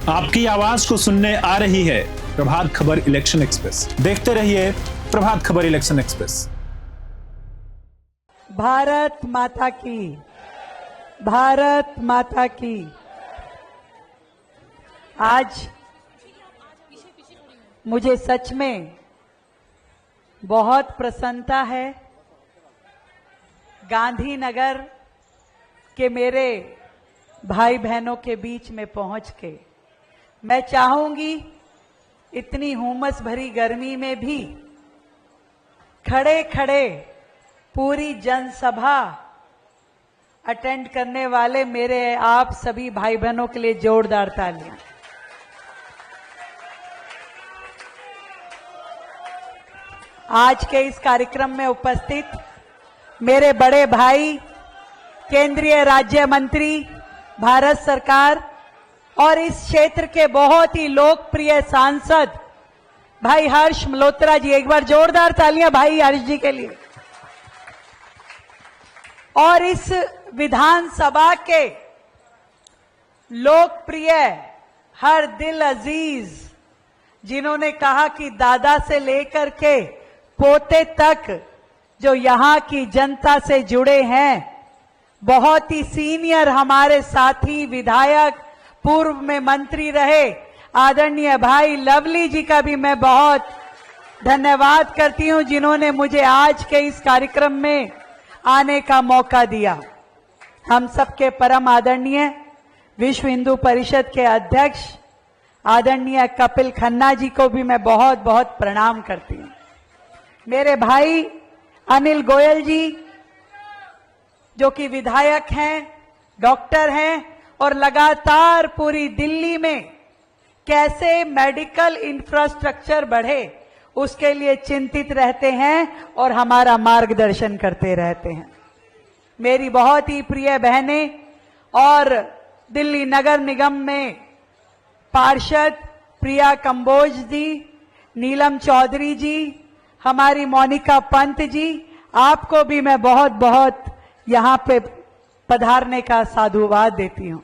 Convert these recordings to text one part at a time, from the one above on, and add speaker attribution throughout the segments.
Speaker 1: आपकी आवाज को सुनने आ रही है प्रभात खबर इलेक्शन एक्सप्रेस। देखते रहिए प्रभात खबर इलेक्शन एक्सप्रेस।
Speaker 2: भारत माता की, भारत माता की। आज मुझे सच में बहुत प्रसन्नता है गांधीनगर के मेरे भाई बहनों के बीच में पहुंच के। मैं चाहूंगी इतनी हुमस भरी गर्मी में भी खड़े खड़े पूरी जनसभा अटेंड करने वाले मेरे आप सभी भाई बहनों के लिए जोरदार तालियां। आज के इस कार्यक्रम में उपस्थित मेरे बड़े भाई, केंद्रीय राज्य मंत्री, भारत सरकार और इस क्षेत्र के बहुत ही लोकप्रिय सांसद भाई हर्ष मल्होत्रा जी, एक बार जोरदार तालियां भाई हर्ष जी के लिए। और इस विधानसभा के लोकप्रिय हर दिल अजीज, जिन्होंने कहा कि दादा से लेकर के पोते तक जो यहां की जनता से जुड़े हैं, बहुत ही सीनियर हमारे साथी विधायक, पूर्व में मंत्री रहे आदरणीय भाई लवली जी का भी मैं बहुत धन्यवाद करती हूं, जिन्होंने मुझे आज के इस कार्यक्रम में आने का मौका दिया। हम सबके परम आदरणीय विश्व हिंदू परिषद के अध्यक्ष आदरणीय कपिल खन्ना जी को भी मैं बहुत बहुत प्रणाम करती हूं। मेरे भाई अनिल गोयल जी, जो कि विधायक हैं, डॉक्टर हैं और लगातार पूरी दिल्ली में कैसे मेडिकल इंफ्रास्ट्रक्चर बढ़े उसके लिए चिंतित रहते हैं और हमारा मार्गदर्शन करते रहते हैं। मेरी बहुत ही प्रिय बहनें और दिल्ली नगर निगम में पार्षद प्रिया कंबोज जी, नीलम चौधरी जी, हमारी मोनिका पंत जी, आपको भी मैं बहुत बहुत यहां पे पधारने का साधुवाद देती हूं।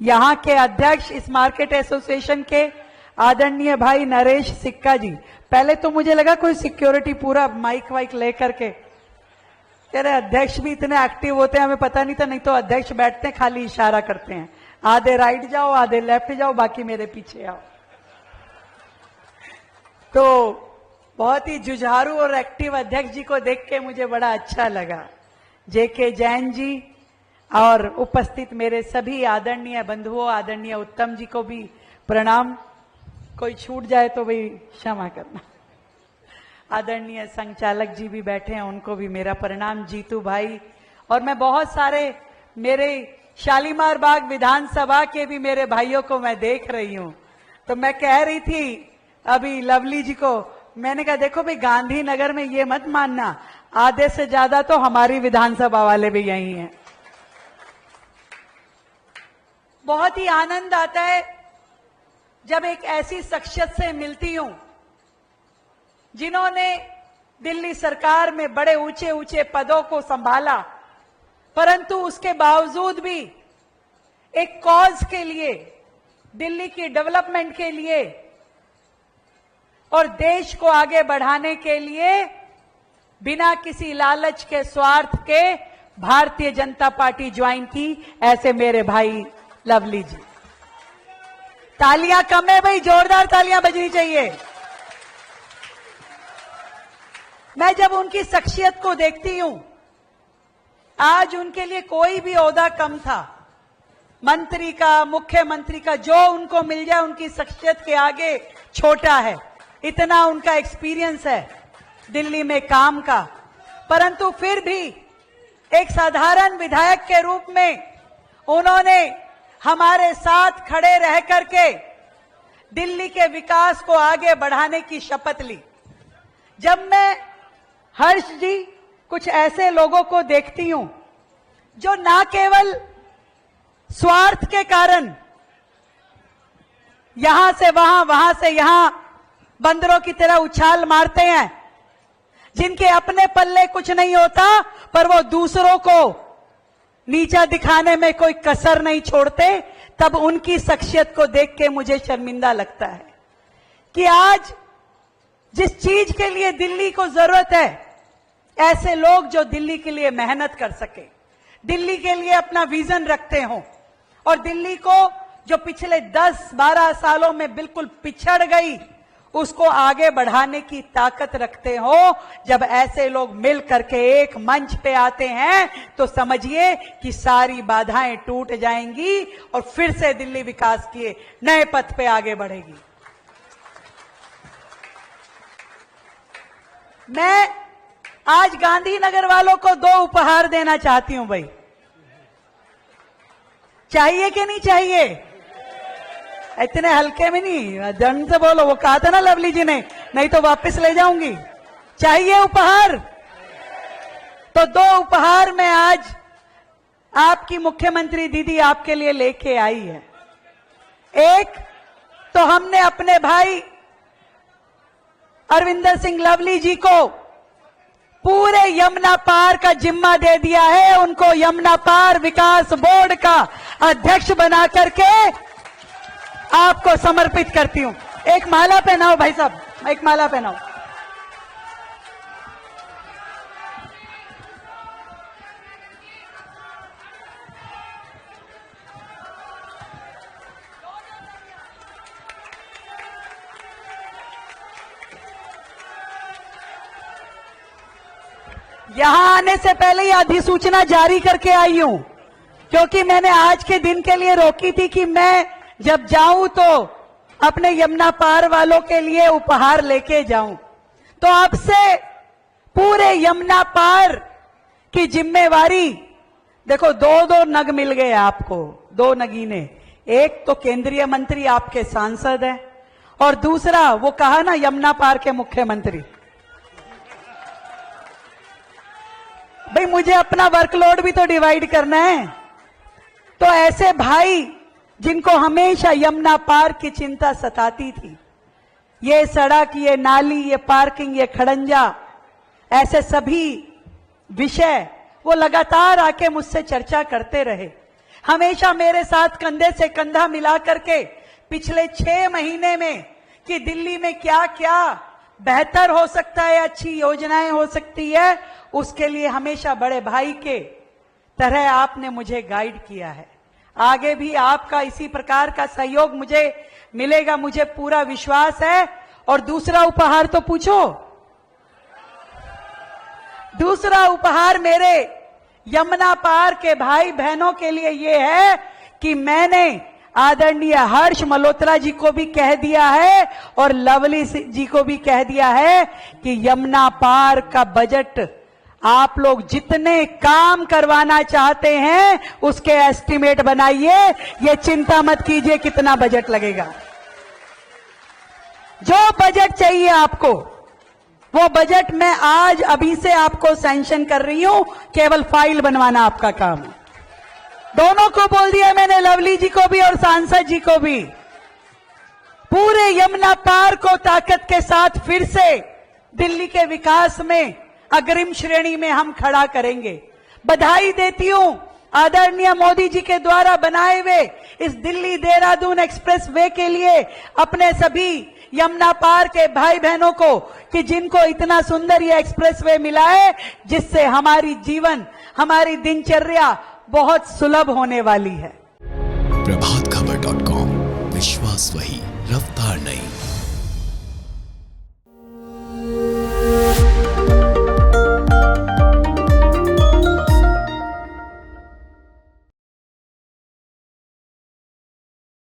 Speaker 2: यहां के अध्यक्ष इस मार्केट एसोसिएशन के आदरणीय भाई नरेश सिक्का जी, पहले तो मुझे लगा कोई सिक्योरिटी पूरा माइक वाइक लेकर के, तेरे अध्यक्ष भी इतने एक्टिव होते हैं हमें पता नहीं था, नहीं तो अध्यक्ष बैठते हैं खाली इशारा करते हैं, आधे राइट जाओ आधे लेफ्ट जाओ बाकी मेरे पीछे आओ। तो बहुत ही जुझारू और एक्टिव अध्यक्ष जी को देख के मुझे बड़ा अच्छा लगा। जेके जैन जी और उपस्थित मेरे सभी आदरणीय बंधुओं, आदरणीय उत्तम जी को भी प्रणाम। कोई छूट जाए तो भाई क्षमा करना। आदरणीय संचालक जी भी बैठे हैं, उनको भी मेरा प्रणाम। जीतू भाई और मैं बहुत सारे मेरे शालीमार बाग विधानसभा के भी मेरे भाइयों को मैं देख रही हूं। तो मैं कह रही थी अभी लवली जी को, मैंने कहा देखो भाई गांधीनगर में ये मत मानना, आधे से ज्यादा तो हमारी विधानसभा वाले भी यही हैं। बहुत ही आनंद आता है जब एक ऐसी शख्सियत से मिलती हूं जिन्होंने दिल्ली सरकार में बड़े ऊंचे ऊंचे पदों को संभाला, परंतु उसके बावजूद भी एक कॉज के लिए, दिल्ली की डेवलपमेंट के लिए और देश को आगे बढ़ाने के लिए बिना किसी लालच के, स्वार्थ के भारतीय जनता पार्टी ज्वाइन की, ऐसे मेरे भाई लवली जी। तालियां कम है भाई, जोरदार तालियां बजनी चाहिए। मैं जब उनकी शख्सियत को देखती हूं, आज उनके लिए कोई भी ओहदा कम था, मंत्री का, मुख्यमंत्री का, जो उनको मिल जाए उनकी शख्सियत के आगे छोटा है। इतना उनका एक्सपीरियंस है दिल्ली में काम का, परंतु फिर भी एक साधारण विधायक के रूप में उन्होंने हमारे साथ खड़े रह करके दिल्ली के विकास को आगे बढ़ाने की शपथ ली। जब मैं हर्ष जी कुछ ऐसे लोगों को देखती हूं जो ना केवल स्वार्थ के कारण यहां से वहां, वहां से यहां बंदरों की तरह उछाल मारते हैं, जिनके अपने पल्ले कुछ नहीं होता पर वो दूसरों को नीचा दिखाने में कोई कसर नहीं छोड़ते, तब उनकी शख्सियत को देख के मुझे शर्मिंदा लगता है कि आज जिस चीज के लिए दिल्ली को जरूरत है, ऐसे लोग जो दिल्ली के लिए मेहनत कर सके, दिल्ली के लिए अपना विजन रखते हो और दिल्ली को जो पिछले 10-12 सालों में बिल्कुल पिछड़ गई, उसको आगे बढ़ाने की ताकत रखते हो। जब ऐसे लोग मिल करके एक मंच पे आते हैं तो समझिए कि सारी बाधाएं टूट जाएंगी और फिर से दिल्ली विकास के नए पथ पे आगे बढ़ेगी। मैं आज गांधीनगर वालों को 2 उपहार देना चाहती हूं भाई। चाहिए कि नहीं चाहिए? इतने हल्के में नहीं, दंड से बोलो। वो कहा था ना लवली जी ने, नहीं तो वापस ले जाऊंगी। चाहिए उपहार? तो 2 उपहार मैं आज आपकी मुख्यमंत्री दीदी आपके लिए लेके आई है। एक तो हमने अपने भाई अरविंदर सिंह लवली जी को पूरे यमुना पार का जिम्मा दे दिया है। उनको यमुना पार विकास बोर्ड का अध्यक्ष बना करके आपको समर्पित करती हूं। एक माला पहनाओ भाई साहब, एक माला पहनाओ। यहां आने से पहले ही अधिसूचना जारी करके आई हूं, क्योंकि मैंने आज के दिन के लिए रोकी थी कि मैं जब जाऊं तो अपने यमुना पार वालों के लिए उपहार लेके जाऊं। तो आपसे पूरे यमुना पार की जिम्मेवारी, देखो 2-2 नग मिल गए आपको, 2 नगीने। एक तो केंद्रीय मंत्री आपके सांसद है और दूसरा वो कहा ना यमुना पार के मुख्यमंत्री। भाई मुझे अपना वर्कलोड भी तो डिवाइड करना है। तो ऐसे भाई जिनको हमेशा यमुना पार की चिंता सताती थी, ये सड़क, ये नाली, ये पार्किंग, ये खड़ंजा, ऐसे सभी विषय वो लगातार आके मुझसे चर्चा करते रहे। हमेशा मेरे साथ कंधे से कंधा मिला करके पिछले 6 महीने में कि दिल्ली में क्या क्या बेहतर हो सकता है, अच्छी योजनाएं हो सकती है, उसके लिए हमेशा बड़े भाई के तरह आपने मुझे गाइड किया है। आगे भी आपका इसी प्रकार का सहयोग मुझे मिलेगा, मुझे पूरा विश्वास है। और दूसरा उपहार तो पूछो। दूसरा उपहार मेरे यमुना पार के भाई बहनों के लिए यह है कि मैंने आदरणीय हर्ष मल्होत्रा जी को भी कह दिया है और लवली जी को भी कह दिया है कि यमुना पार का बजट आप लोग जितने काम करवाना चाहते हैं उसके एस्टीमेट बनाइए। ये चिंता मत कीजिए कितना बजट लगेगा। जो बजट चाहिए आपको वो बजट मैं आज अभी से आपको सैंक्शन कर रही हूं, केवल फाइल बनवाना आपका काम है। दोनों को बोल दिया मैंने, लवली जी को भी और सांसद जी को भी। पूरे यमुना पार को ताकत के साथ फिर से दिल्ली के विकास में अग्रिम श्रेणी में हम खड़ा करेंगे। बधाई देती हूं आदरणीय मोदी जी के द्वारा बनाए हुए इस दिल्ली देहरादून एक्सप्रेस वे के लिए अपने सभी यमुना पार के भाई बहनों को कि जिनको इतना सुंदर ये एक्सप्रेस वे मिला है, जिससे हमारी जीवन, हमारी दिनचर्या बहुत सुलभ होने वाली है।
Speaker 3: प्रभातखबर.com, विश्वास वही, रफ्तार नहीं।